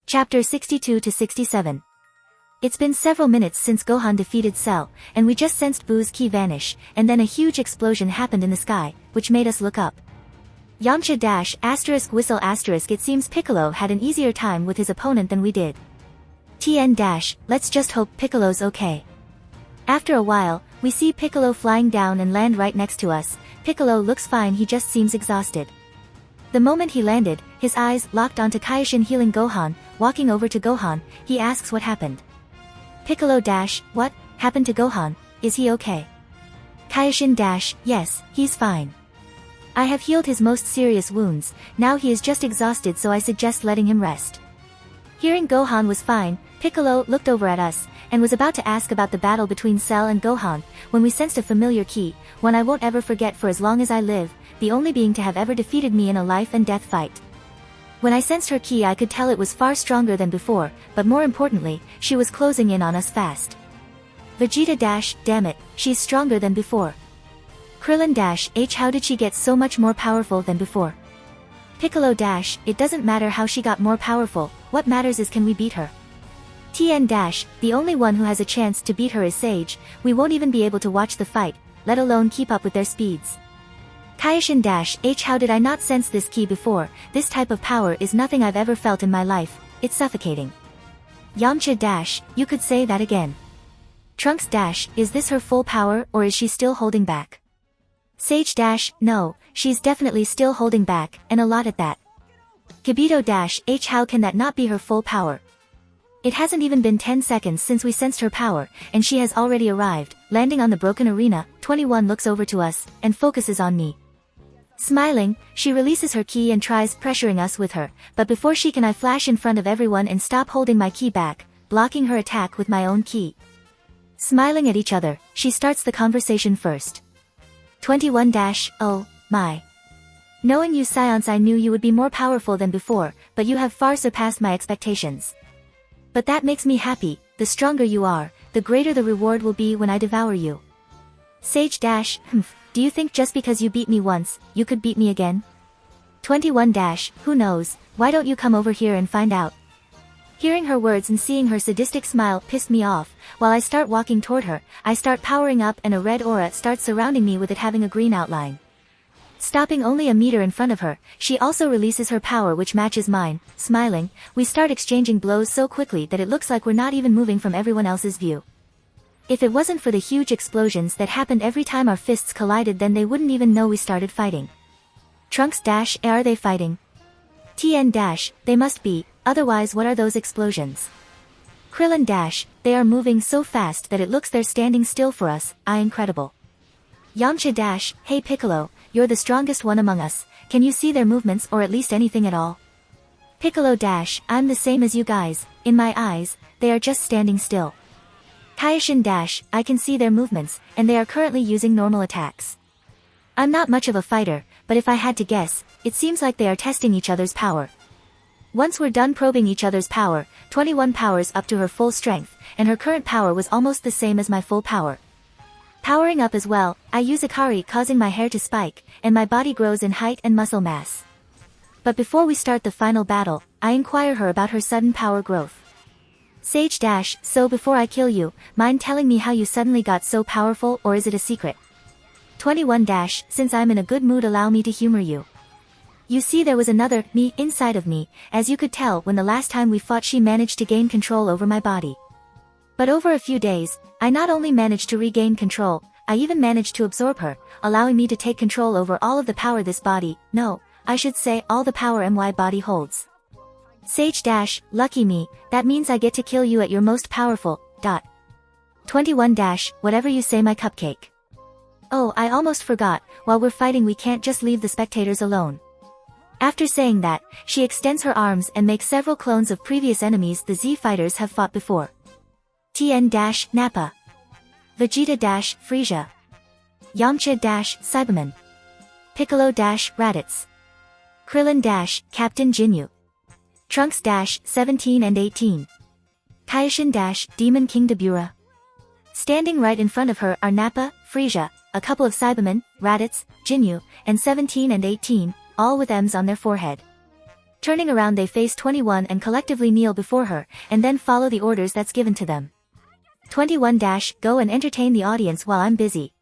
Chapter 62 to 67. It's been several minutes since Gohan defeated Cell, and we just sensed Boo's ki vanish, and then a huge explosion happened in the sky, which made us look up. Yamcha *** whistle *** it seems Piccolo had an easier time with his opponent than we did. Let's just hope Piccolo's okay. After a while, we see Piccolo flying down and land right next to us. Piccolo looks fine, he just seems exhausted. The moment he landed, his eyes locked onto Kaioshin healing Gohan. Walking over to Gohan, he asks what happened. Piccolo **, what happened to Gohan, is he okay? Kaioshin **, yes, he's fine. I have healed his most serious wounds, now he is just exhausted, so I suggest letting him rest. Hearing Gohan was fine, Piccolo looked over at us, and was about to ask about the battle between Cell and Gohan, when we sensed a familiar ki, one I won't ever forget for as long as I live, the only being to have ever defeated me in a life and death fight. When I sensed her ki, I could tell it was far stronger than before, but more importantly, she was closing in on us fast. Vegeta **, damn it, she's stronger than before. Krillin **, how did she get so much more powerful than before? Piccolo **, it doesn't matter how she got more powerful, what matters is can we beat her. Tien **, the only one who has a chance to beat her is Sage, we won't even be able to watch the fight, let alone keep up with their speeds. Kaioshin **, how did I not sense this ki before, this type of power is nothing I've ever felt in my life, it's suffocating. Yamcha **, you could say that again. Trunks **, is this her full power or is she still holding back? Sage **, no, she's definitely still holding back, and a lot at that. Kibito **, how can that not be her full power? It hasn't even been 10 seconds since we sensed her power, and she has already arrived, landing on the broken arena. 21 looks over to us, and focuses on me. Smiling, she releases her ki and tries pressuring us with her, but before she can I flash in front of everyone and stop holding my ki back, blocking her attack with my own ki. Smiling at each other, she starts the conversation first. 21 **, oh, my. Knowing you Saiyan, I knew you would be more powerful than before, but you have far surpassed my expectations. But that makes me happy, the stronger you are, the greater the reward will be when I devour you. Sage **, do you think just because you beat me once, you could beat me again? 21 **, who knows, why don't you come over here and find out? Hearing her words and seeing her sadistic smile pissed me off. While I start walking toward her, I start powering up and a red aura starts surrounding me with it having a green outline. Stopping only a meter in front of her, she also releases her power which matches mine. Smiling, we start exchanging blows so quickly that it looks like we're not even moving from everyone else's view. If it wasn't for the huge explosions that happened every time our fists collided, then they wouldn't even know we started fighting. Trunks **, are they fighting? Tien **, they must be, otherwise what are those explosions? Krillin **, they are moving so fast that it looks they're standing still for us, incredible. Yamcha **, hey Piccolo, you're the strongest one among us, can you see their movements or at least anything at all? Piccolo **, I'm the same as you guys, in my eyes, they are just standing still. Kaioshin **, I can see their movements, and they are currently using normal attacks. I'm not much of a fighter, but if I had to guess, it seems like they are testing each other's power. Once we're done probing each other's power, 21 powers up to her full strength, and her current power was almost the same as my full power. Powering up as well, I use Ikari causing my hair to spike, and my body grows in height and muscle mass. But before we start the final battle, I inquire her about her sudden power growth. Sage **, so before I kill you, mind telling me how you suddenly got so powerful or is it a secret? 21 **, since I'm in a good mood allow me to humor you. You see there was another me inside of me, as you could tell when the last time we fought she managed to gain control over my body. But over a few days, I not only managed to regain control, I even managed to absorb her, allowing me to take control over all of the power this body, no, I should say all the power my body holds. Sage **, lucky me, that means I get to kill you at your most powerful, 21 **, whatever you say my cupcake. Oh, I almost forgot, while we're fighting we can't just leave the spectators alone. After saying that, she extends her arms and makes several clones of previous enemies the Z fighters have fought before. Tien **, Nappa. Vegeta **, Frieza. Yamcha **, Cyberman. Piccolo **, Raditz. Krillin **, Captain Ginyu. Trunks **, 17 and 18. Kaioshin **, Demon King Dabura. Standing right in front of her are Nappa, Frieza, a couple of Cybermen, Raditz, Ginyu, and 17 and 18, all with M's on their forehead. Turning around they face 21 and collectively kneel before her, and then follow the orders that's given to them. 21 - Go and entertain the audience while I'm busy.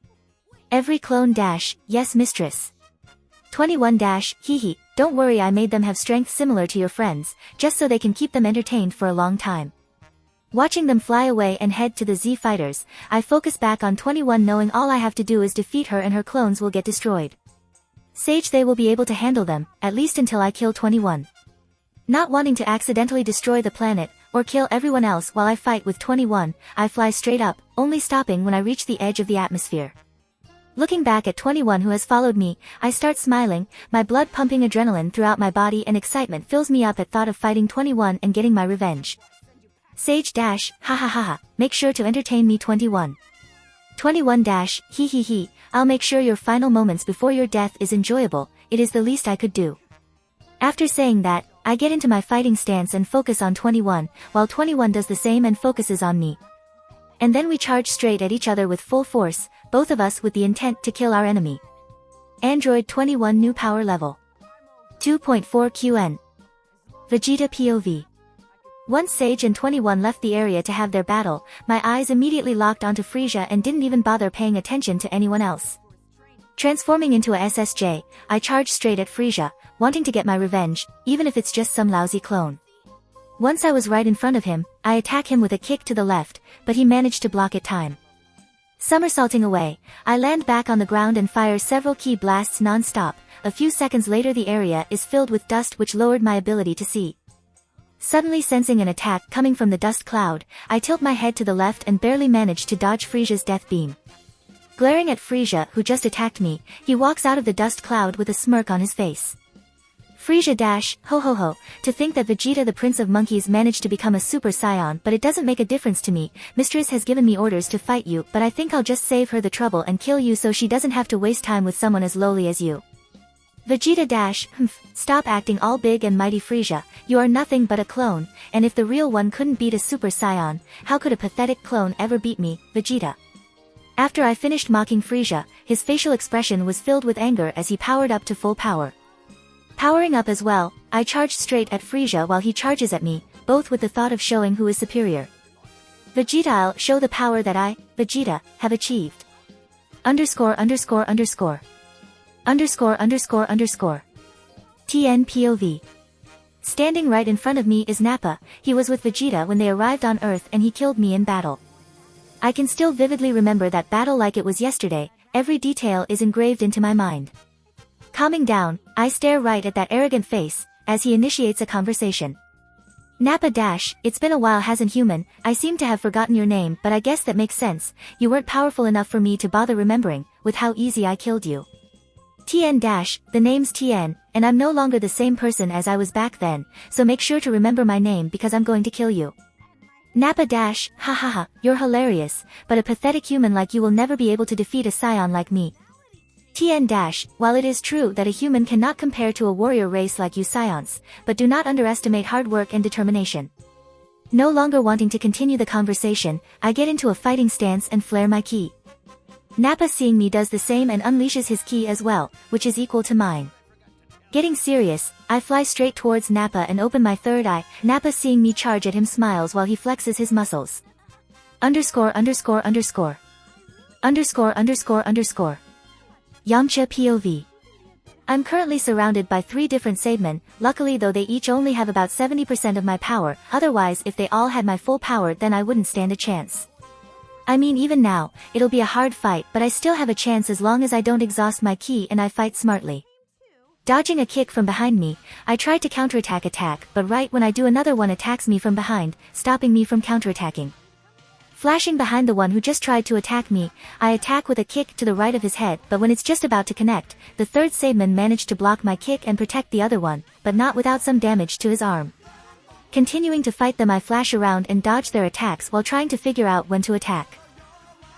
Every clone - Yes mistress. 21 - Hee, don't worry, I made them have strength similar to your friends, just so they can keep them entertained for a long time. Watching them fly away and head to the Z fighters, I focus back on 21, knowing all I have to do is defeat her and her clones will get destroyed. Sage, they will be able to handle them, at least until I kill 21. Not wanting to accidentally destroy the planet, or kill everyone else while I fight with 21, I fly straight up, only stopping when I reach the edge of the atmosphere. Looking back at 21 who has followed me, I start smiling, my blood pumping, adrenaline throughout my body and excitement fills me up at thought of fighting 21 and getting my revenge. Sage - ha ha ha ha, make sure to entertain me 21. 21 - Hee, I'll make sure your final moments before your death is enjoyable, it is the least I could do. After saying that, I get into my fighting stance and focus on 21, while 21 does the same and focuses on me. And then we charge straight at each other with full force, both of us with the intent to kill our enemy. Android 21 new power level. 2.4 QN. Vegeta POV. Once Sage and 21 left the area to have their battle, my eyes immediately locked onto Frieza and didn't even bother paying attention to anyone else. Transforming into a SSJ, I charged straight at Frieza, wanting to get my revenge, even if it's just some lousy clone. Once I was right in front of him, I attack him with a kick to the left, but he managed to block it time. Somersaulting away, I land back on the ground and fire several key blasts non-stop. A few seconds later the area is filled with dust, which lowered my ability to see. Suddenly sensing an attack coming from the dust cloud, I tilt my head to the left and barely manage to dodge Frieza's death beam. Glaring at Frieza, who just attacked me, he walks out of the dust cloud with a smirk on his face. Frieza - ho ho ho, to think that Vegeta, the Prince of Monkeys, managed to become a Super Saiyan, but it doesn't make a difference to me. Mistress has given me orders to fight you, but I think I'll just save her the trouble and kill you so she doesn't have to waste time with someone as lowly as you. Vegeta - stop acting all big and mighty, Frieza, you are nothing but a clone, and if the real one couldn't beat a Super Saiyan, how could a pathetic clone ever beat me, Vegeta? After I finished mocking Frieza, his facial expression was filled with anger as he powered up to full power. Powering up as well, I charged straight at Frieza while he charges at me, both with the thought of showing who is superior. Vegeta, I'll show the power that I, Vegeta, have achieved. ____________. TN POV. Standing right in front of me is Nappa. He was with Vegeta when they arrived on Earth and he killed me in battle. I can still vividly remember that battle like it was yesterday, every detail is engraved into my mind. Calming down, I stare right at that arrogant face, as he initiates a conversation. Nappa - it's been a while, hasn't human, I seem to have forgotten your name, but I guess that makes sense, you weren't powerful enough for me to bother remembering, with how easy I killed you. TN - the name's TN, and I'm no longer the same person as I was back then, so make sure to remember my name because I'm going to kill you. Nappa - ha ha ha, you're hilarious, but a pathetic human like you will never be able to defeat a Saiyan like me. TN - while it is true that a human cannot compare to a warrior race like you Saiyans, but do not underestimate hard work and determination. No longer wanting to continue the conversation, I get into a fighting stance and flare my ki. Nappa, seeing me, does the same and unleashes his ki as well, which is equal to mine. Getting serious, I fly straight towards Nappa and open my third eye. Nappa, seeing me charge at him, smiles while he flexes his muscles. ____________. Yamcha POV. I'm currently surrounded by 3 different Saiyamen, luckily though they each only have about 70% of my power, otherwise if they all had my full power then I wouldn't stand a chance. I mean, even now, it'll be a hard fight, but I still have a chance as long as I don't exhaust my ki and I fight smartly. Dodging a kick from behind me, I try to counterattack, but right when I do, another one attacks me from behind, stopping me from counterattacking. Flashing behind the one who just tried to attack me, I attack with a kick to the right of his head, but when it's just about to connect, the third Saiyaman managed to block my kick and protect the other one, but not without some damage to his arm. Continuing to fight them, I flash around and dodge their attacks while trying to figure out when to attack.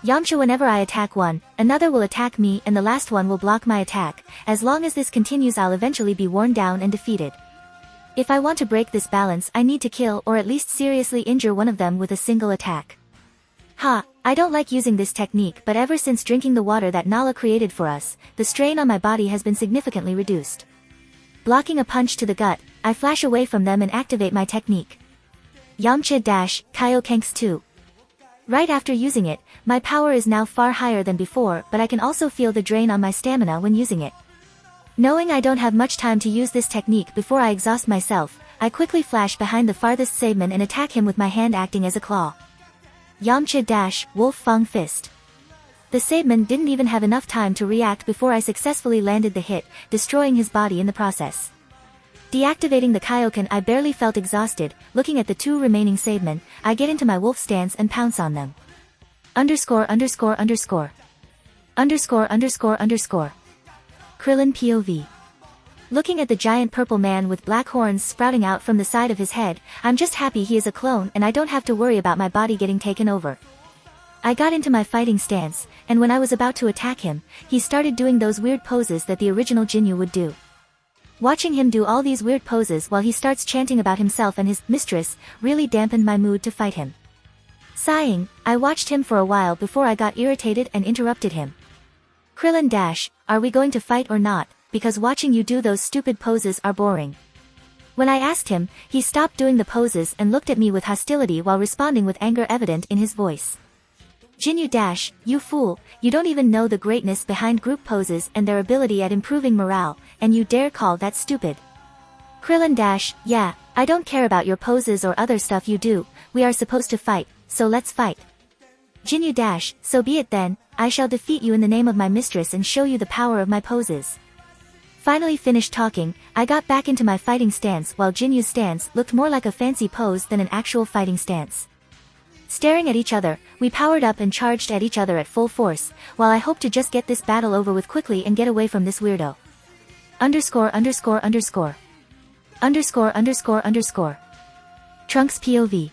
Yamcha, whenever I attack one, another will attack me and the last one will block my attack. As long as this continues, I'll eventually be worn down and defeated. If I want to break this balance, I need to kill or at least seriously injure one of them with a single attack. I don't like using this technique, but ever since drinking the water that Nala created for us, the strain on my body has been significantly reduced. Blocking a punch to the gut, I flash away from them and activate my technique. Yamcha dash, Kaiokenks 2. Right after using it, my power is now far higher than before, but I can also feel the drain on my stamina when using it. Knowing I don't have much time to use this technique before I exhaust myself, I quickly flash behind the farthest Saiyan and attack him with my hand acting as a claw. Yamcha dash, Wolf Fang Fist. The Saiyan didn't even have enough time to react before I successfully landed the hit, destroying his body in the process. Deactivating the Kaioken, I barely felt exhausted. Looking at the two remaining Saiyan, I get into my wolf stance and pounce on them. Underscore underscore underscore. Underscore underscore underscore. Krillin POV. Looking at the giant purple man with black horns sprouting out from the side of his head, I'm just happy he is a clone and I don't have to worry about my body getting taken over. I got into my fighting stance, and when I was about to attack him, he started doing those weird poses that the original Jinyu would do. Watching him do all these weird poses while he starts chanting about himself and his mistress really dampened my mood to fight him. Sighing, I watched him for a while before I got irritated and interrupted him. Krillin dash, are we going to fight or not, because watching you do those stupid poses are boring. When I asked him, he stopped doing the poses and looked at me with hostility while responding with anger evident in his voice. Jinyu dash, you fool, you don't even know the greatness behind group poses and their ability at improving morale, and you dare call that stupid. Krillin dash, yeah, I don't care about your poses or other stuff you do, we are supposed to fight, so let's fight. Jinyu dash, so be it then, I shall defeat you in the name of my mistress and show you the power of my poses. Finally finished talking, I got back into my fighting stance while Jinyu's stance looked more like a fancy pose than an actual fighting stance. Staring at each other, we powered up and charged at each other at full force, while I hope to just get this battle over with quickly and get away from this weirdo. Underscore underscore underscore. Underscore underscore underscore. Trunks POV.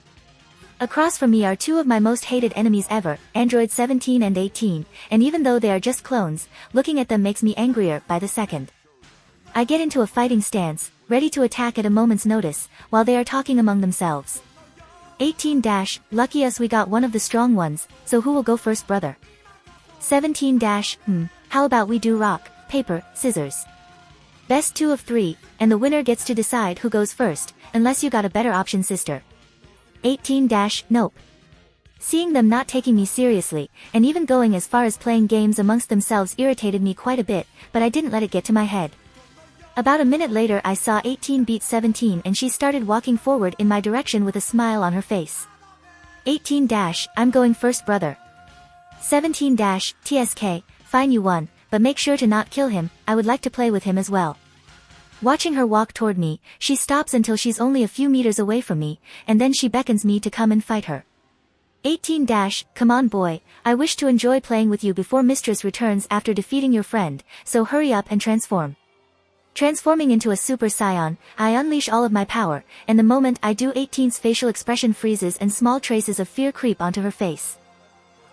Across from me are two of my most hated enemies ever, Android 17 and 18, and even though they are just clones, looking at them makes me angrier by the second. I get into a fighting stance, ready to attack at a moment's notice, while they are talking among themselves. 18 dash, lucky us we got one of the strong ones, so who will go first brother? 17 dash, how about we do rock, paper, scissors? Best 2 of 3, and the winner gets to decide who goes first, unless you got a better option sister. 18 dash, nope. Seeing them not taking me seriously, and even going as far as playing games amongst themselves irritated me quite a bit, but I didn't let it get to my head. About a minute later I saw 18 beat 17 and she started walking forward in my direction with a smile on her face. 18 dash, I'm going first brother. 17 dash, TSK, fine you won, but make sure to not kill him, I would like to play with him as well. Watching her walk toward me, she stops until she's only a few meters away from me, and then she beckons me to come and fight her. 18 dash, come on boy, I wish to enjoy playing with you before mistress returns after defeating your friend, so hurry up and transform. Transforming into a Super Saiyan, I unleash all of my power, and the moment I do 18's facial expression freezes and small traces of fear creep onto her face.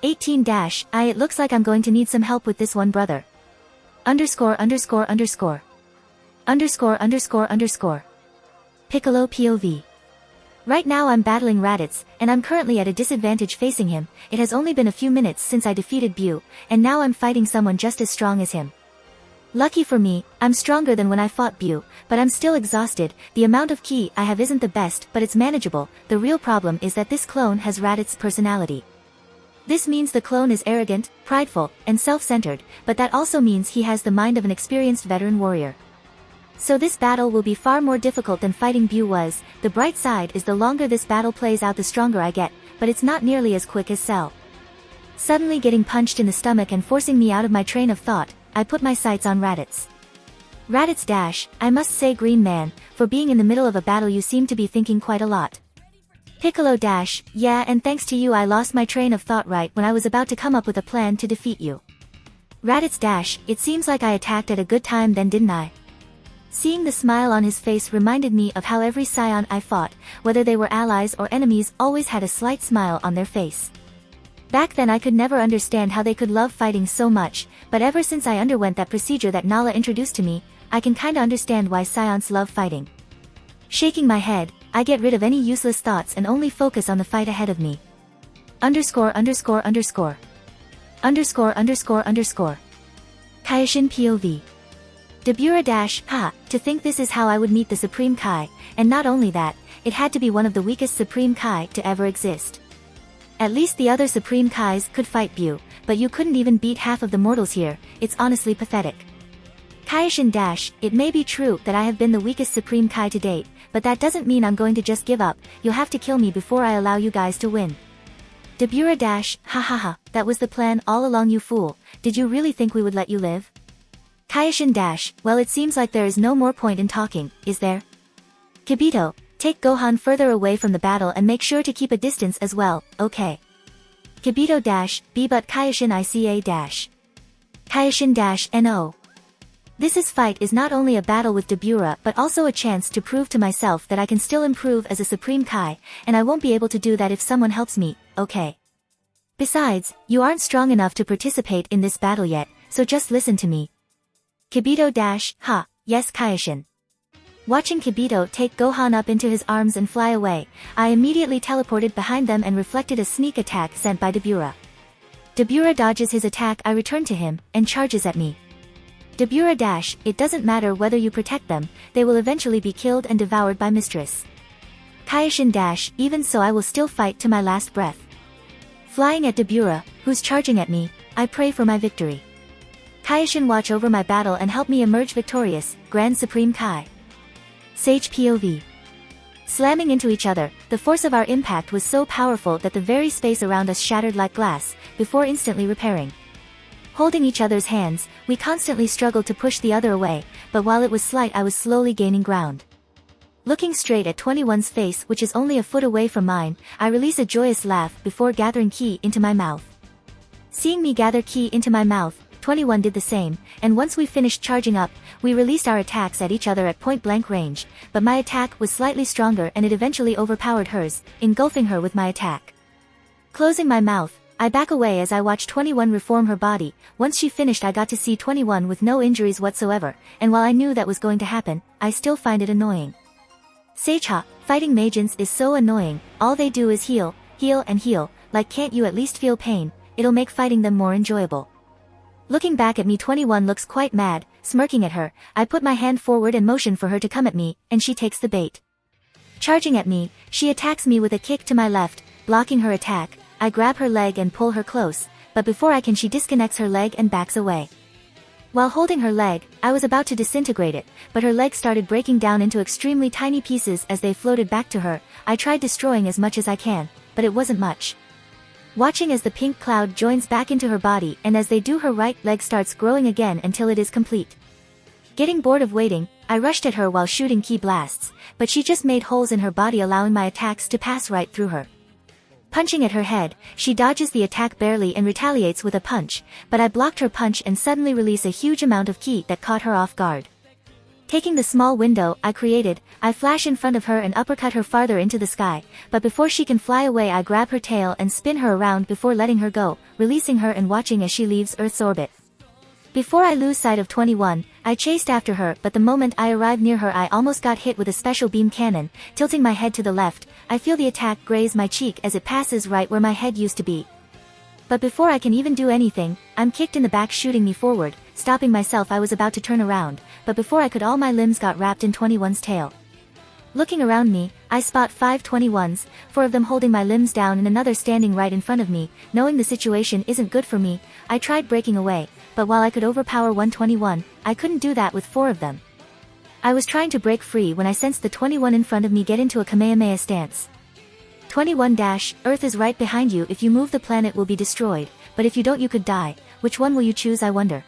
18 dash, it looks like I'm going to need some help with this one brother. Underscore underscore underscore. Underscore underscore underscore. Piccolo POV. Right now I'm battling Raditz, and I'm currently at a disadvantage facing him. It has only been a few minutes since I defeated Bu, and now I'm fighting someone just as strong as him. Lucky for me, I'm stronger than when I fought Bu, but I'm still exhausted. The amount of ki I have isn't the best, but it's manageable. The real problem is that this clone has Raditz's personality. This means the clone is arrogant, prideful, and self-centered, but that also means he has the mind of an experienced veteran warrior. So this battle will be far more difficult than fighting Bu was. The bright side is the longer this battle plays out the stronger I get, but it's not nearly as quick as Cell. Suddenly getting punched in the stomach and forcing me out of my train of thought, I put my sights on Raditz. Raditz dash, I must say Green Man, for being in the middle of a battle you seem to be thinking quite a lot. Piccolo dash, yeah, and thanks to you I lost my train of thought right when I was about to come up with a plan to defeat you. Raditz dash, it seems like I attacked at a good time then didn't I? Seeing the smile on his face reminded me of how every Saiyan I fought, whether they were allies or enemies, always had a slight smile on their face. Back then I could never understand how they could love fighting so much, but ever since I underwent that procedure that Nala introduced to me, I can kinda understand why Saiyans love fighting. Shaking my head, I get rid of any useless thoughts and only focus on the fight ahead of me. Underscore underscore underscore. Underscore underscore underscore. Kaioshin POV. Dabura dash, ha, to think this is how I would meet the Supreme Kai, and not only that, it had to be one of the weakest Supreme Kai to ever exist. At least the other Supreme Kais could fight Bu, but you couldn't even beat half of the mortals here, it's honestly pathetic. Kaioshin dash, it may be true that I have been the weakest Supreme Kai to date, but that doesn't mean I'm going to just give up, you'll have to kill me before I allow you guys to win. Dabura dash, ha ha ha, that was the plan all along you fool, did you really think we would let you live? Kaioshin dash, well it seems like there is no more point in talking, is there? Kibito, take Gohan further away from the battle and make sure to keep a distance as well, okay. Kibito dash, B but Kaioshin ICA dash. Kaioshin dash, NO. This fight is not only a battle with Dabura but also a chance to prove to myself that I can still improve as a Supreme Kai, and I won't be able to do that if someone helps me, okay. Besides, you aren't strong enough to participate in this battle yet, so just listen to me. Kibito dash, ha, yes Kaioshin. Watching Kibito take Gohan up into his arms and fly away, I immediately teleported behind them and reflected a sneak attack sent by Dabura. Dabura dodges his attack, I return to him, and charges at me. Dabura dash, it doesn't matter whether you protect them, they will eventually be killed and devoured by Mistress. Kaioshin dash, even so I will still fight to my last breath. Flying at Dabura, who's charging at me, I pray for my victory. Kaioshin watch over my battle and help me emerge victorious, Grand Supreme Kai. Sage POV. Slamming into each other, the force of our impact was so powerful that the very space around us shattered like glass, before instantly repairing. Holding each other's hands, we constantly struggled to push the other away, but while it was slight I was slowly gaining ground. Looking straight at 21's face which is only a foot away from mine, I release a joyous laugh before gathering ki into my mouth. Seeing me gather ki into my mouth, 21 did the same, and once we finished charging up, we released our attacks at each other at point-blank range, but my attack was slightly stronger and it eventually overpowered hers, engulfing her with my attack. Closing my mouth, I back away as I watch 21 reform her body. Once she finished I got to see 21 with no injuries whatsoever, and while I knew that was going to happen, I still find it annoying. Seicha, fighting Magians is so annoying, all they do is heal, heal and heal, like can't you at least feel pain, it'll make fighting them more enjoyable. Looking back at me 21 looks quite mad, smirking at her, I put my hand forward and motion for her to come at me, and she takes the bait. Charging at me, she attacks me with a kick to my left, blocking her attack, I grab her leg and pull her close, but before I can she disconnects her leg and backs away. While holding her leg, I was about to disintegrate it, but her leg started breaking down into extremely tiny pieces as they floated back to her. I tried destroying as much as I can, but it wasn't much. Watching as the pink cloud joins back into her body and as they do her right leg starts growing again until it is complete. Getting bored of waiting, I rushed at her while shooting ki blasts, but she just made holes in her body allowing my attacks to pass right through her. Punching at her head, she dodges the attack barely and retaliates with a punch, but I blocked her punch and suddenly release a huge amount of ki that caught her off guard. Taking the small window I created, I flash in front of her and uppercut her farther into the sky, but before she can fly away I grab her tail and spin her around before letting her go, releasing her and watching as she leaves Earth's orbit. Before I lose sight of 21, I chased after her, but the moment I arrived near her I almost got hit with a special beam cannon. Tilting my head to the left, I feel the attack graze my cheek as it passes right where my head used to be. But before I can even do anything, I'm kicked in the back shooting me forward, stopping myself. I was about to turn around, but before I could all my limbs got wrapped in 21's tail. Looking around me, I spot 5 21s, 4 of them holding my limbs down and another standing right in front of me. Knowing the situation isn't good for me, I tried breaking away, but while I could overpower 121, I couldn't do that with 4 of them. I was trying to break free when I sensed the 21 in front of me get into a Kamehameha stance. 21 dash, Earth is right behind you. If you move the planet will be destroyed, but if you don't you could die. Which one will you choose, I wonder?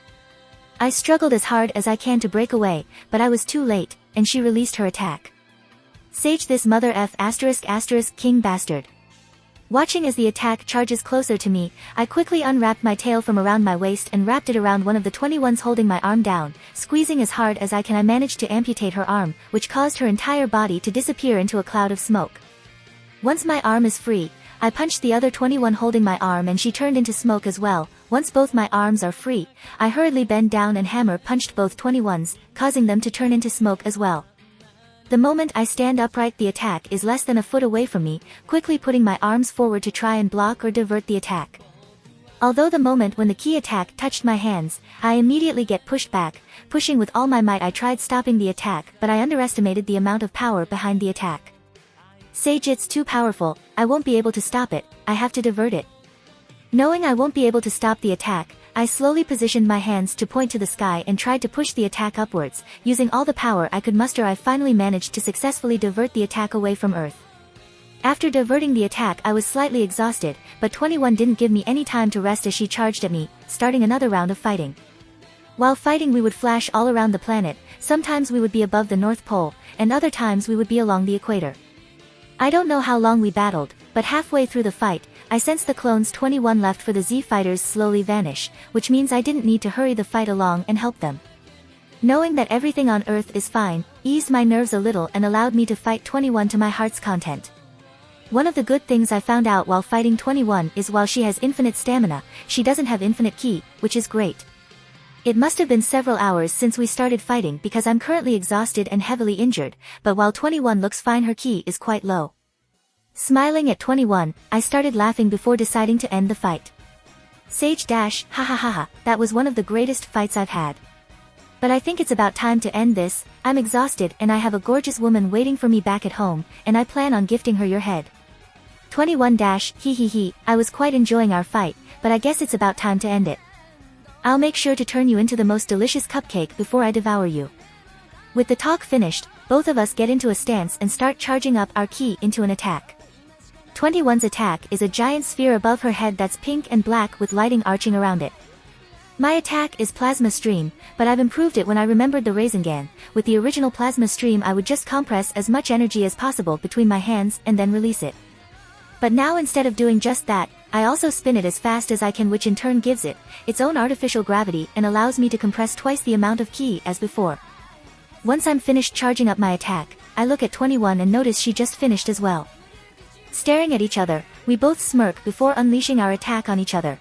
I struggled as hard as I can to break away, but I was too late, and she released her attack. Sage this mother f*** king bastard. Watching as the attack charges closer to me, I quickly unwrapped my tail from around my waist and wrapped it around one of the 21s holding my arm down. Squeezing as hard as I can I managed to amputate her arm, which caused her entire body to disappear into a cloud of smoke. Once my arm is free, I punched the other 21 holding my arm and she turned into smoke as well. Once both my arms are free, I hurriedly bend down and hammer punched both 21s, causing them to turn into smoke as well. The moment I stand upright the attack is less than a foot away from me, quickly putting my arms forward to try and block or divert the attack. Although the moment when the ki attack touched my hands, I immediately get pushed back. Pushing with all my might, I tried stopping the attack, but I underestimated the amount of power behind the attack. Sage, it's too powerful, I won't be able to stop it, I have to divert it. Knowing I won't be able to stop the attack, I slowly positioned my hands to point to the sky and tried to push the attack upwards. Using all the power I could muster, I finally managed to successfully divert the attack away from Earth. After diverting the attack, I was slightly exhausted, but 21 didn't give me any time to rest as she charged at me, starting another round of fighting. While fighting, we would flash all around the planet. Sometimes we would be above the North Pole, and other times we would be along the equator. I don't know how long we battled, but halfway through the fight, I sensed the clones 21 left for the Z fighters slowly vanish, which means I didn't need to hurry the fight along and help them. Knowing that everything on Earth is fine, eased my nerves a little and allowed me to fight 21 to my heart's content. One of the good things I found out while fighting 21 is while she has infinite stamina, she doesn't have infinite ki, which is great. It must have been several hours since we started fighting because I'm currently exhausted and heavily injured, but while 21 looks fine, her ki is quite low. Smiling at 21, I started laughing before deciding to end the fight. Sage dash, ha ha ha ha, that was one of the greatest fights I've had. But I think it's about time to end this. I'm exhausted and I have a gorgeous woman waiting for me back at home, and I plan on gifting her your head. 21 dash, hee hee hee, I was quite enjoying our fight, but I guess it's about time to end it. I'll make sure to turn you into the most delicious cupcake before I devour you. With the talk finished, both of us get into a stance and start charging up our ki into an attack. 21's attack is a giant sphere above her head that's pink and black with lighting arching around it. My attack is Plasma Stream, but I've improved it when I remembered the Rasengan. With the original Plasma Stream, I would just compress as much energy as possible between my hands and then release it. But now instead of doing just that, I also spin it as fast as I can, which in turn gives it its own artificial gravity and allows me to compress twice the amount of ki as before. Once I'm finished charging up my attack, I look at 21 and notice she just finished as well. Staring at each other, we both smirk before unleashing our attack on each other.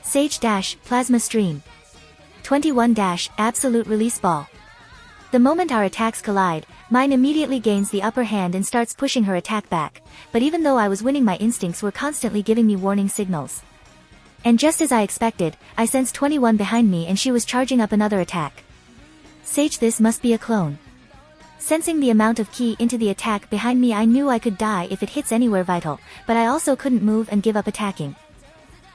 Sage dash, Plasma Stream. 21 dash, Absolute Release Ball. The moment our attacks collide, mine immediately gains the upper hand and starts pushing her attack back, but even though I was winning, my instincts were constantly giving me warning signals. And just as I expected, I sensed 21 behind me and she was charging up another attack. Sage, this must be a clone. Sensing the amount of ki into the attack behind me, I knew I could die if it hits anywhere vital, but I also couldn't move and give up attacking.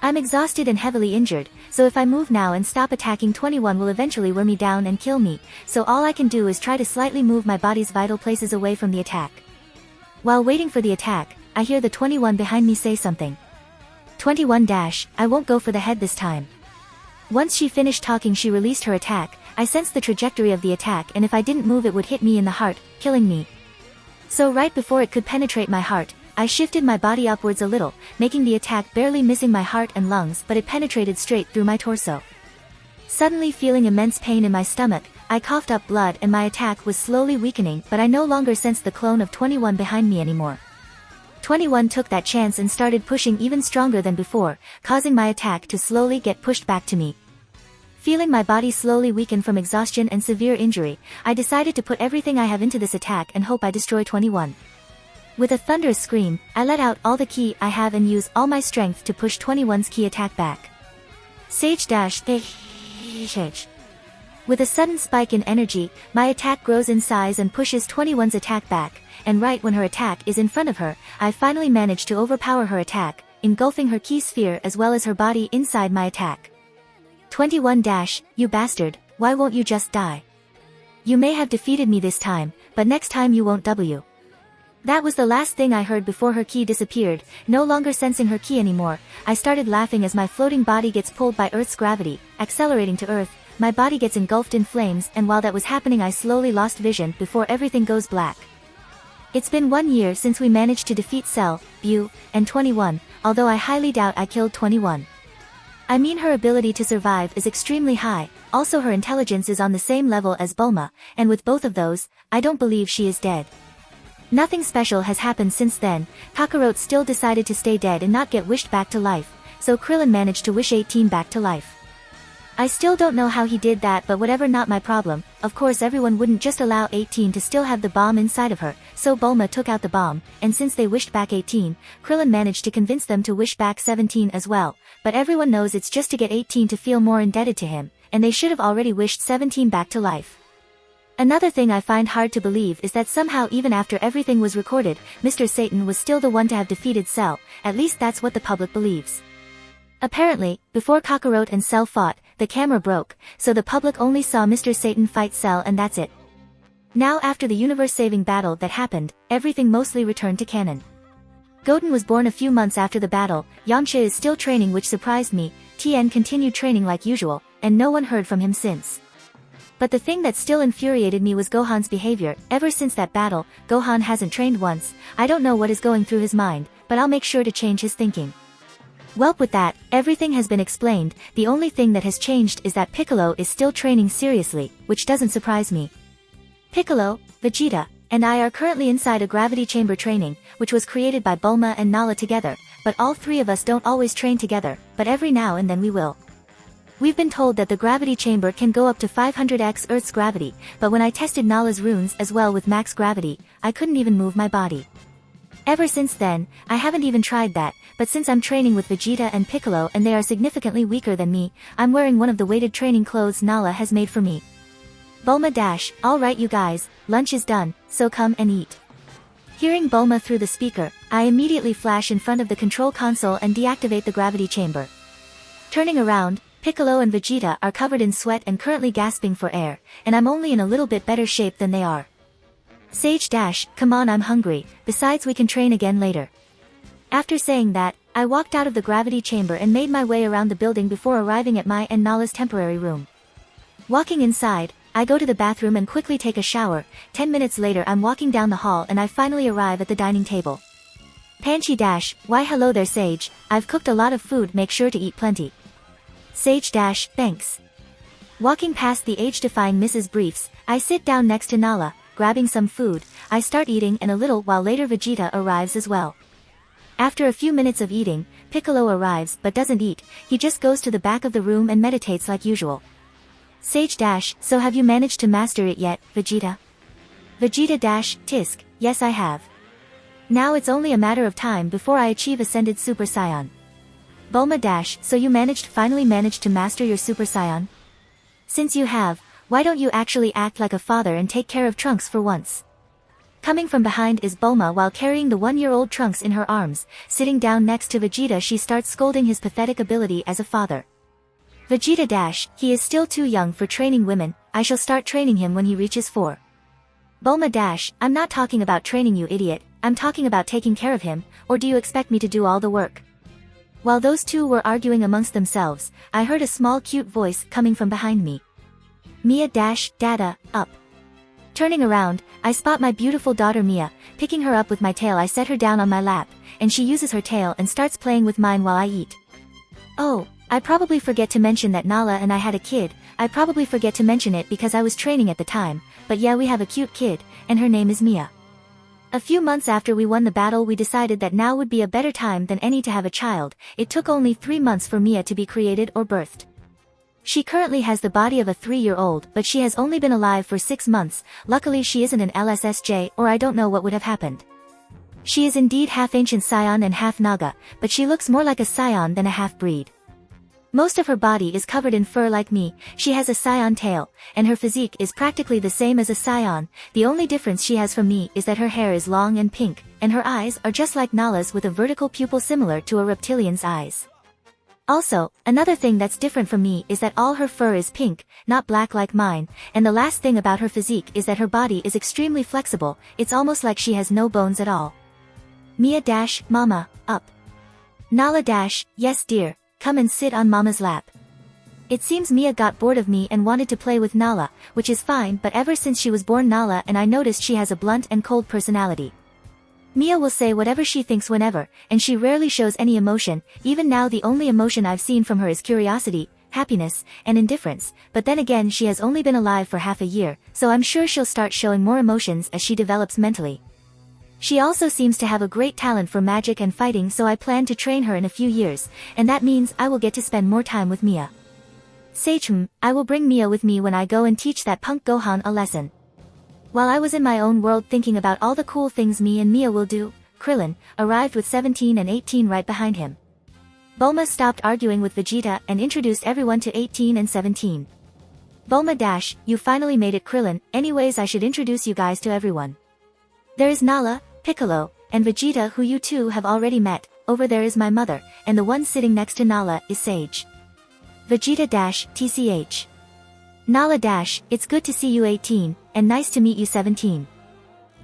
I'm exhausted and heavily injured, so if I move now and stop attacking, 21 will eventually wear me down and kill me, so all I can do is try to slightly move my body's vital places away from the attack. While waiting for the attack, I hear the 21 behind me say something. 21 dash, I won't go for the head this time. Once she finished talking, she released her attack. I sensed the trajectory of the attack, and if I didn't move it would hit me in the heart, killing me. So right before it could penetrate my heart, I shifted my body upwards a little, making the attack barely missing my heart and lungs, but it penetrated straight through my torso. Suddenly feeling immense pain in my stomach, I coughed up blood and my attack was slowly weakening, but I no longer sensed the clone of 21 behind me anymore. 21 took that chance and started pushing even stronger than before, causing my attack to slowly get pushed back to me. Feeling my body slowly weaken from exhaustion and severe injury, I decided to put everything I have into this attack and hope I destroy 21. With a thunderous scream, I let out all the ki I have and use all my strength to push 21's ki attack back. Sage dash, with a sudden spike in energy, my attack grows in size and pushes 21's attack back, and right when her attack is in front of her, I finally manage to overpower her attack, engulfing her ki sphere as well as her body inside my attack. 21 dash, you bastard, why won't you just die? You may have defeated me this time, but next time you won't. That was the last thing I heard before her ki disappeared. No longer sensing her ki anymore, I started laughing as my floating body gets pulled by Earth's gravity, accelerating to Earth. My body gets engulfed in flames, and while that was happening I slowly lost vision before everything goes black. It's been 1 year since we managed to defeat Cell, Bu, and 21, although I highly doubt I killed 21. I mean, her ability to survive is extremely high, also her intelligence is on the same level as Bulma, and with both of those, I don't believe she is dead. Nothing special has happened since then. Kakarot still decided to stay dead and not get wished back to life, so Krillin managed to wish 18 back to life. I still don't know how he did that, but whatever, not my problem. Of course everyone wouldn't just allow 18 to still have the bomb inside of her, so Bulma took out the bomb, and since they wished back 18, Krillin managed to convince them to wish back 17 as well, but everyone knows it's just to get 18 to feel more indebted to him, and they should have already wished 17 back to life. Another thing I find hard to believe is that somehow even after everything was recorded, Mr. Satan was still the one to have defeated Cell, at least that's what the public believes. Apparently, before Kakarot and Cell fought, the camera broke, so the public only saw Mr. Satan fight Cell and that's it. Now after the universe-saving battle that happened, everything mostly returned to canon. Goten was born a few months after the battle, Yamcha is still training, which surprised me, Tien continued training like usual, and no one heard from him since. But the thing that still infuriated me was Gohan's behavior. Ever since that battle, Gohan hasn't trained once. I don't know what is going through his mind, but I'll make sure to change his thinking. Welp, with that, everything has been explained. The only thing that has changed is that Piccolo is still training seriously, which doesn't surprise me. Piccolo, Vegeta, and I are currently inside a gravity chamber training, which was created by Bulma and Nala together, but all three of us don't always train together, but every now and then we will. We've been told that the gravity chamber can go up to 500x Earth's gravity, but when I tested Nala's runes as well with max gravity, I couldn't even move my body. Ever since then, I haven't even tried that, but since I'm training with Vegeta and Piccolo and they are significantly weaker than me, I'm wearing one of the weighted training clothes Nala has made for me. Bulma dash, alright you guys, lunch is done, so come and eat. Hearing Bulma through the speaker, I immediately flash in front of the control console and deactivate the gravity chamber. Turning around, Piccolo and Vegeta are covered in sweat and currently gasping for air, and I'm only in a little bit better shape than they are. Sage dash, come on, I'm hungry, besides we can train again later. After saying that, I walked out of the gravity chamber and made my way around the building before arriving at my and Nala's temporary room. Walking inside, I go to the bathroom and quickly take a shower. 10 minutes later I'm walking down the hall and I finally arrive at the dining table. Panchi dash, why hello there Sage, I've cooked a lot of food, make sure to eat plenty. Sage dash, thanks. Walking past the age-defying Mrs. Briefs, I sit down next to Nala, grabbing some food, I start eating and a little while later Vegeta arrives as well. After a few minutes of eating, Piccolo arrives but doesn't eat, he just goes to the back of the room and meditates like usual. Sage dash, so have you managed to master it yet, Vegeta? Vegeta dash, tisk, yes I have. Now it's only a matter of time before I achieve Ascended Super Saiyan. Bulma dash, so you finally managed to master your Super Saiyan? Since you have, why don't you actually act like a father and take care of Trunks for once? Coming from behind is Bulma while carrying the 1-year-old Trunks in her arms, sitting down next to Vegeta she starts scolding his pathetic ability as a father. Vegeta dash, he is still too young for training women, I shall start training him when he reaches 4. Bulma dash, I'm not talking about training you idiot, I'm talking about taking care of him, or do you expect me to do all the work? While those two were arguing amongst themselves, I heard a small cute voice coming from behind me. Mia dash, dada, up. Turning around, I spot my beautiful daughter Mia. Picking her up with my tail I set her down on my lap, and she uses her tail and starts playing with mine while I eat. Oh, I probably forget to mention that Nala and I had a kid. I probably forget to mention it because I was training at the time, but yeah, we have a cute kid, and her name is Mia. A few months after we won the battle we decided that now would be a better time than any to have a child. It took only 3 months for Mia to be created or birthed. She currently has the body of a 3-year-old, but she has only been alive for 6 months. Luckily she isn't an LSSJ, or I don't know what would have happened. She is indeed half ancient Saiyan and half Naga, but she looks more like a Saiyan than a half-breed. Most of her body is covered in fur like me, she has a Saiyan tail, and her physique is practically the same as a Saiyan. The only difference she has from me is that her hair is long and pink, and her eyes are just like Nala's with a vertical pupil similar to a reptilian's eyes. Also, another thing that's different from me is that all her fur is pink, not black like mine, and the last thing about her physique is that her body is extremely flexible, it's almost like she has no bones at all. Mia dash, mama, up. Nala dash, yes dear, come and sit on mama's lap. It seems Mia got bored of me and wanted to play with Nala, which is fine, but ever since she was born Nala and I noticed she has a blunt and cold personality. Mia will say whatever she thinks whenever, and she rarely shows any emotion. Even now the only emotion I've seen from her is curiosity, happiness, and indifference, but then again she has only been alive for half a year, so I'm sure she'll start showing more emotions as she develops mentally. She also seems to have a great talent for magic and fighting, so I plan to train her in a few years, and that means I will get to spend more time with Mia. Sage, I will bring Mia with me when I go and teach that punk Gohan a lesson. While I was in my own world thinking about all the cool things me and Mia will do, Krillin arrived with 17 and 18 right behind him. Bulma stopped arguing with Vegeta and introduced everyone to 18 and 17. Bulma you finally made it, Krillin. Anyways, I should introduce you guys to everyone. There is Nala, Piccolo, and Vegeta, who you two have already met. Over there is my mother, and the one sitting next to Nala is Sage. Vegeta TCH. Nala it's good to see you 18, and nice to meet you 17.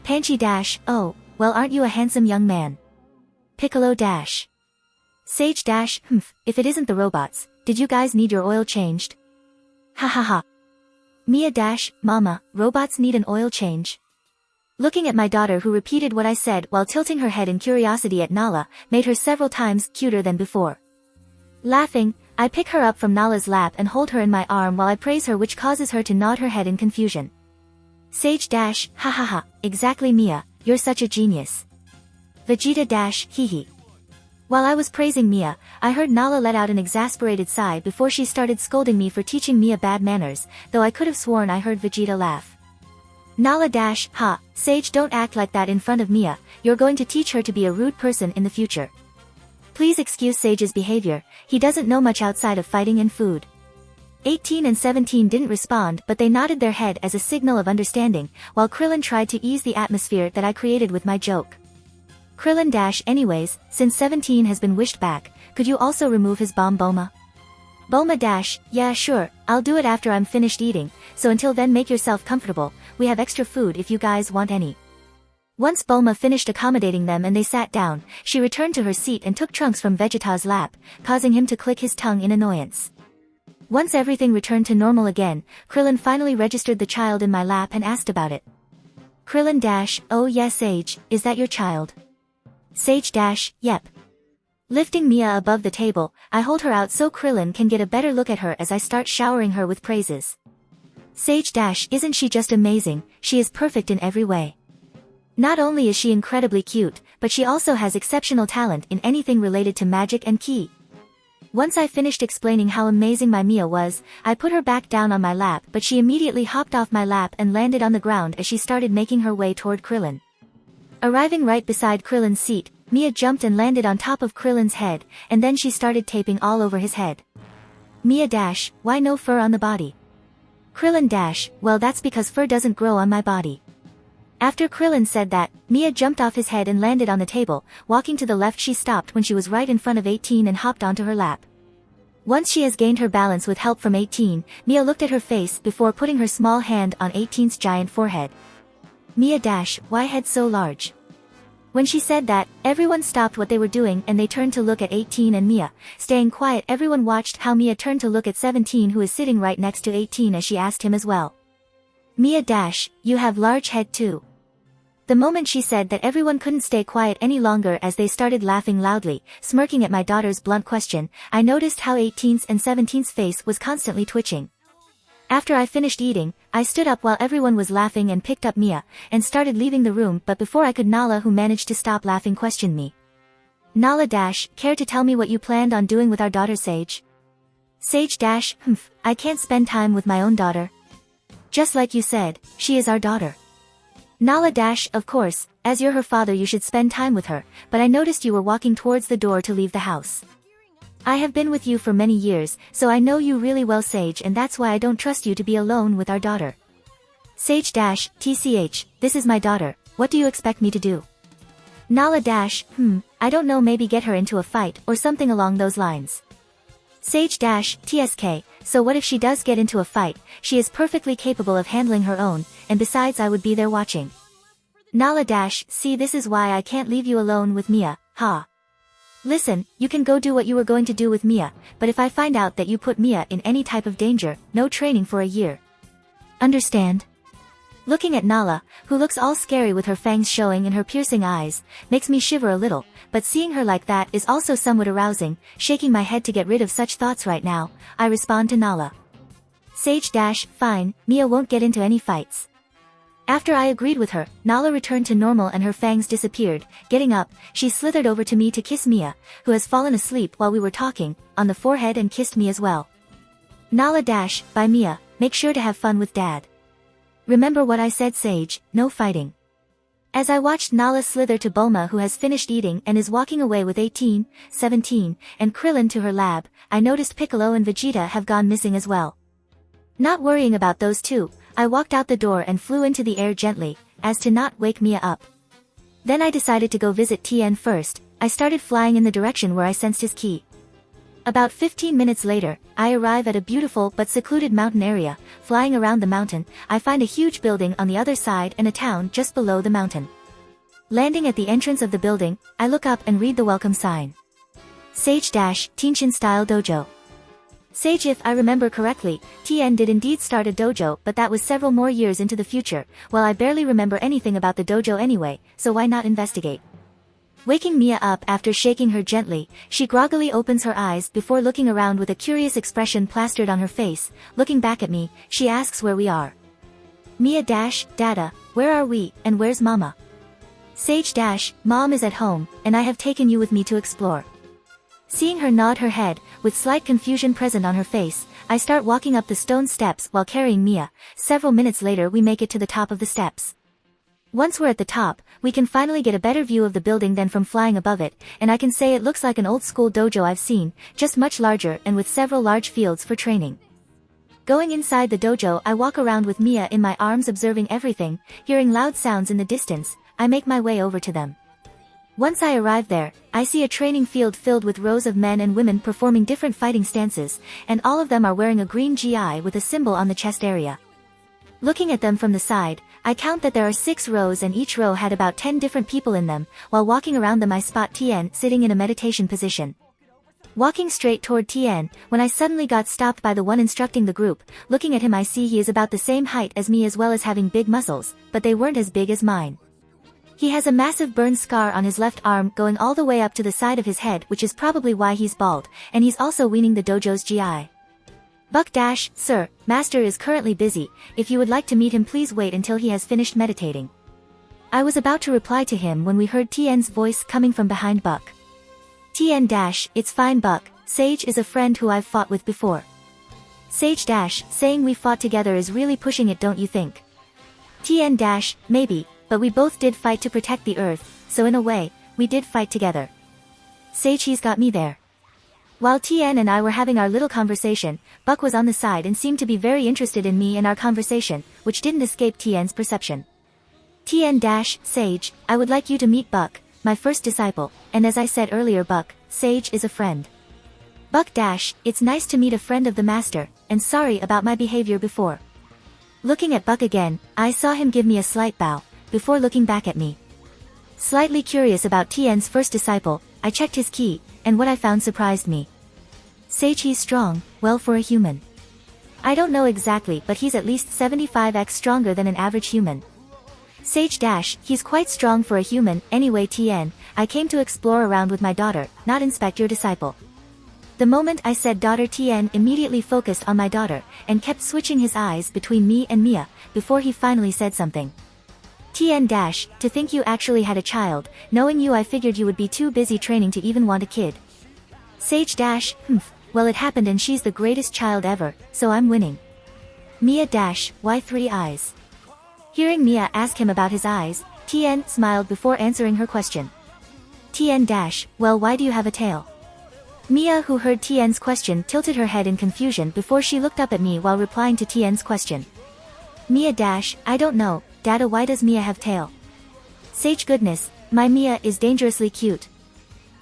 Panchi oh, well, aren't you a handsome young man? Piccolo Sage if it isn't the robots, did you guys need your oil changed? Ha ha ha. Mia Mama, robots need an oil change? Looking at my daughter, who repeated what I said while tilting her head in curiosity at Nala, made her several times cuter than before. Laughing, I pick her up from Nala's lap and hold her in my arm while I praise her, which causes her to nod her head in confusion. Sage ha ha ha, exactly Mia, you're such a genius. Vegeta hee hee. While I was praising Mia, I heard Nala let out an exasperated sigh before she started scolding me for teaching Mia bad manners, though I could have sworn I heard Vegeta laugh. Nala ha, Sage, don't act like that in front of Mia, you're going to teach her to be a rude person in the future. Please excuse Sage's behavior, he doesn't know much outside of fighting and food. 18 and 17 didn't respond, but they nodded their head as a signal of understanding, while Krillin tried to ease the atmosphere that I created with my joke. Krillin anyways, since 17 has been wished back, could you also remove his bomb, Bulma? Bulma yeah sure, I'll do it after I'm finished eating, so until then make yourself comfortable, we have extra food if you guys want any. Once Bulma finished accommodating them and they sat down, she returned to her seat and took Trunks from Vegeta's lap, causing him to click his tongue in annoyance. Once everything returned to normal again, Krillin finally registered the child in my lap and asked about it. Krillin oh yes Sage, is that your child? Sage yep. Lifting Mia above the table, I hold her out so Krillin can get a better look at her as I start showering her with praises. Sage isn't she just amazing, she is perfect in every way. Not only is she incredibly cute, but she also has exceptional talent in anything related to magic and ki. Once I finished explaining how amazing my Mia was, I put her back down on my lap, but she immediately hopped off my lap and landed on the ground as she started making her way toward Krillin. Arriving right beside Krillin's seat, Mia jumped and landed on top of Krillin's head, and then she started taping all over his head. Mia why no fur on the body? Krillin well, that's because fur doesn't grow on my body. After Krillin said that, Mia jumped off his head and landed on the table. Walking to the left, she stopped when she was right in front of 18 and hopped onto her lap. Once she has gained her balance with help from 18, Mia looked at her face before putting her small hand on 18's giant forehead. Mia why head so large? When she said that, everyone stopped what they were doing and they turned to look at 18 and Mia. Staying quiet, everyone watched how Mia turned to look at 17, who is sitting right next to 18, as she asked him as well. Mia you have large head too. The moment she said that, everyone couldn't stay quiet any longer as they started laughing loudly. Smirking at my daughter's blunt question, I noticed how 18's and 17's face was constantly twitching. After I finished eating, I stood up while everyone was laughing and picked up Mia, and started leaving the room, but before I could, Nala, who managed to stop laughing, questioned me. Nala care to tell me what you planned on doing with our daughter Sage? Sage I can't spend time with my own daughter. Just like you said, she is our daughter. Nala of course, as you're her father you should spend time with her, but I noticed you were walking towards the door to leave the house. I have been with you for many years, so I know you really well Sage, and that's why I don't trust you to be alone with our daughter. Sage TCH, this is my daughter, what do you expect me to do? Nala I don't know, maybe get her into a fight, or something along those lines. Sage TSK, so what if she does get into a fight? She is perfectly capable of handling her own, and besides I would be there watching. Nala see, this is why I can't leave you alone with Mia, ha. Listen, you can go do what you were going to do with Mia, but if I find out that you put Mia in any type of danger, no training for a year. Understand? Looking at Nala, who looks all scary with her fangs showing in her piercing eyes, makes me shiver a little, but seeing her like that is also somewhat arousing. Shaking my head to get rid of such thoughts right now, I respond to Nala. Sage fine, Mia won't get into any fights. After I agreed with her, Nala returned to normal and her fangs disappeared. Getting up, she slithered over to me to kiss Mia, who has fallen asleep while we were talking, on the forehead, and kissed me as well. Nala dash, by Mia, make sure to have fun with dad. Remember what I said, Sage, no fighting. As I watched Nala slither to Bulma, who has finished eating and is walking away with 18, 17, and Krillin to her lab, I noticed Piccolo and Vegeta have gone missing as well. Not worrying about those two, I walked out the door and flew into the air gently, as to not wake Mia up. Then I decided to go visit Tien first. I started flying in the direction where I sensed his ki. About 15 minutes later, I arrive at a beautiful but secluded mountain area. Flying around the mountain, I find a huge building on the other side and a town just below the mountain. Landing at the entrance of the building, I look up and read the welcome sign. Sage dash, Teenshin Style Dojo. Sage, if I remember correctly, Tien did indeed start a dojo, but that was several more years into the future. Well, I barely remember anything about the dojo anyway, so why not investigate? Waking Mia up after shaking her gently, she groggily opens her eyes before looking around with a curious expression plastered on her face. Looking back at me, she asks where we are. Mia dash, Dada, where are we, and where's Mama? Sage dash, Mom is at home, and I have taken you with me to explore. Seeing her nod her head, with slight confusion present on her face, I start walking up the stone steps while carrying Mia. Several minutes later we make it to the top of the steps. Once we're at the top, we can finally get a better view of the building than from flying above it, and I can say it looks like an old school dojo I've seen, just much larger and with several large fields for training. Going inside the dojo, I walk around with Mia in my arms, observing everything. Hearing loud sounds in the distance, I make my way over to them. Once I arrive there, I see a training field filled with rows of men and women performing different fighting stances, and all of them are wearing a green GI with a symbol on the chest area. Looking at them from the side, I count that there are 6 rows and each row had about 10 different people in them. While walking around them, I spot Tien sitting in a meditation position. Walking straight toward Tien, when I suddenly got stopped by the one instructing the group. Looking at him, I see he is about the same height as me as well as having big muscles, but they weren't as big as mine. He has a massive burn scar on his left arm going all the way up to the side of his head, which is probably why he's bald, and he's also weaning the dojo's GI. Buck dash, sir, master is currently busy. If you would like to meet him, please wait until he has finished meditating. I was about to reply to him when we heard Tien's voice coming from behind Buck. Tien dash, it's fine Buck, Sage is a friend who I've fought with before. Sage dash, saying we fought together is really pushing it, don't you think? Tien dash, maybe, but we both did fight to protect the earth, so in a way, we did fight together. Sage, he's got me there. While Tien and I were having our little conversation, Buck was on the side and seemed to be very interested in me and our conversation, which didn't escape Tien's perception. Tien dash, Sage, I would like you to meet Buck, my first disciple, and as I said earlier Buck, Sage is a friend. Buck dash, it's nice to meet a friend of the master, and sorry about my behavior before. Looking at Buck again, I saw him give me a slight bow, before looking back at me. Slightly curious about Tien's first disciple, I checked his ki, and what I found surprised me. Sage, he's strong, well for a human. I don't know exactly, but he's at least 75x stronger than an average human. Sage dash, he's quite strong for a human. Anyway Tien, I came to explore around with my daughter, not inspect your disciple. The moment I said daughter, Tien immediately focused on my daughter, and kept switching his eyes between me and Mia, before he finally said something. Tien dash, to think you actually had a child. Knowing you, I figured you would be too busy training to even want a kid. Sage dash, well it happened and she's the greatest child ever, so I'm winning. Mia dash, why 3 eyes? Hearing Mia ask him about his eyes, Tien smiled before answering her question. Tien dash, well why do you have a tail? Mia, who heard Tien's question, tilted her head in confusion before she looked up at me while replying to Tien's question. Mia dash, I don't know, Dada, why does Mia have tail? Sage, goodness, my Mia is dangerously cute.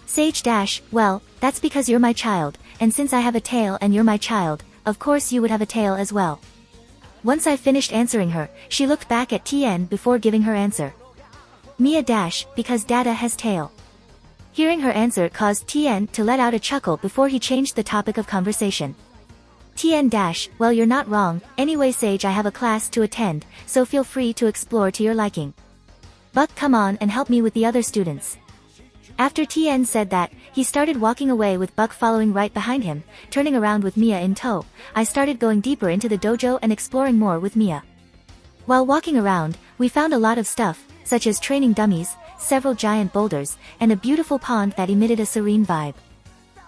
Sage dash, well, that's because you're my child, and since I have a tail and you're my child, of course you would have a tail as well. Once I finished answering her, she looked back at Tien before giving her answer. Mia dash, because Dada has tail. Hearing her answer caused Tien to let out a chuckle before he changed the topic of conversation. Tien dash, well you're not wrong. Anyway Sage, I have a class to attend, so feel free to explore to your liking. Buck, come on and help me with the other students. After Tien said that, he started walking away with Buck following right behind him. Turning around with Mia in tow, I started going deeper into the dojo and exploring more with Mia. While walking around, we found a lot of stuff, such as training dummies, several giant boulders, and a beautiful pond that emitted a serene vibe.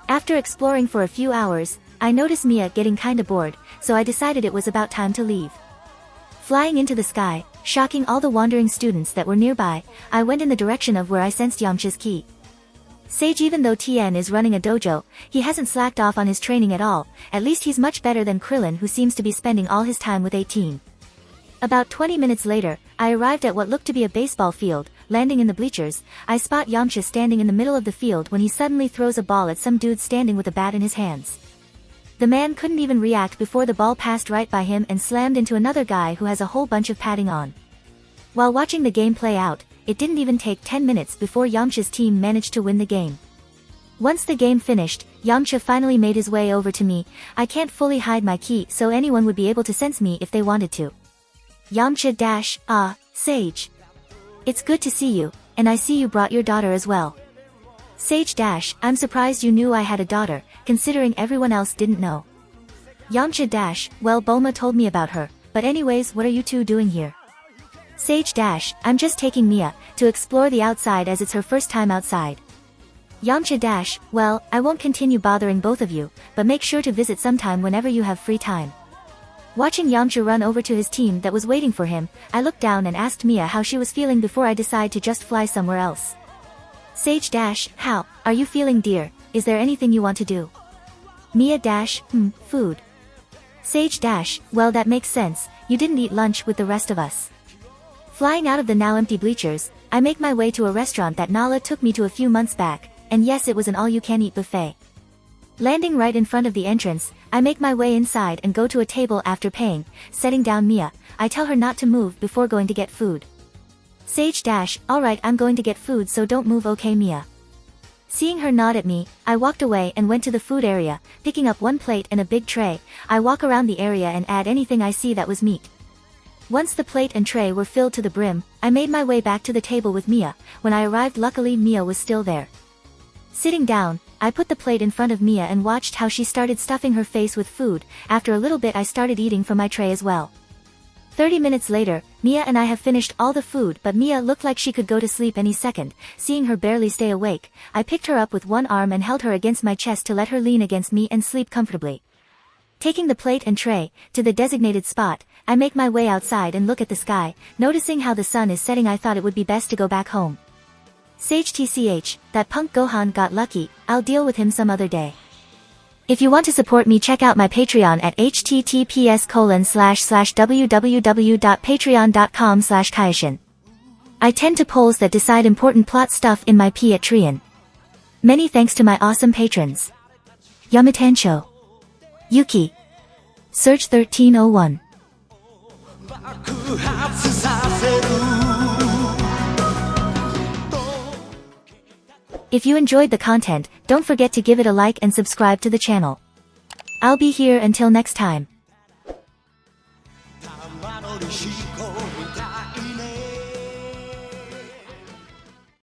After exploring for a few hours, I noticed Mia getting kinda bored, so I decided it was about time to leave. Flying into the sky, shocking all the wandering students that were nearby, I went in the direction of where I sensed Yamcha's ki. Sage, even though Tien is running a dojo, he hasn't slacked off on his training at all. At least he's much better than Krillin, who seems to be spending all his time with 18. About 20 minutes later, I arrived at what looked to be a baseball field. Landing in the bleachers, I spot Yamcha standing in the middle of the field when he suddenly throws a ball at some dude standing with a bat in his hands. The man couldn't even react before the ball passed right by him and slammed into another guy who has a whole bunch of padding on. While watching the game play out, it didn't even take 10 minutes before Yamcha's team managed to win the game. Once the game finished, Yamcha finally made his way over to me. I can't fully hide my ki, so anyone would be able to sense me if they wanted to. Yamcha Sage. It's good to see you, and I see you brought your daughter as well. Sage I'm surprised you knew I had a daughter, considering everyone else didn't know. Yamcha well, Bulma told me about her, but anyways, what are you two doing here? Sage I'm just taking Mia to explore the outside as it's her first time outside. Yamcha well, I won't continue bothering both of you, but make sure to visit sometime whenever you have free time. Watching Yamcha run over to his team that was waiting for him, I looked down and asked Mia how she was feeling before I decide to just fly somewhere else. Sage how are you feeling, dear? Is there anything you want to do? Mia food. Sage well, that makes sense, you didn't eat lunch with the rest of us. Flying out of the now empty bleachers, I make my way to a restaurant that Nala took me to a few months back, and yes, it was an all-you-can-eat buffet. Landing right in front of the entrance, I make my way inside and go to a table. After paying. Setting down Mia, I tell her not to move before going to get food. Sage alright, I'm going to get food, so don't move, okay Mia? Seeing her nod at me, I walked away and went to the food area, picking up one plate and a big tray. I walk around the area and add anything I see that was meat. Once the plate and tray were filled to the brim, I made my way back to the table with Mia. When I arrived, luckily Mia was still there. Sitting down, I put the plate in front of Mia and watched how she started stuffing her face with food. After a little bit, I started eating from my tray as well. 30 minutes later, Mia and I have finished all the food, but Mia looked like she could go to sleep any second. Seeing her barely stay awake, I picked her up with one arm and held her against my chest to let her lean against me and sleep comfortably. Taking the plate and tray to the designated spot, I make my way outside and look at the sky. Noticing how the sun is setting, I thought it would be best to go back home. Sage TCH, that punk Gohan got lucky, I'll deal with him some other day. If you want to support me, check out my Patreon at https://www.patreon.com/Kaishin. I tend to polls that decide important plot stuff in my P at Trian. Many thanks to my awesome patrons. Yamatancho. Yuki. Search 1301. If you enjoyed the content, don't forget to give it a like and subscribe to the channel. I'll be here until next time.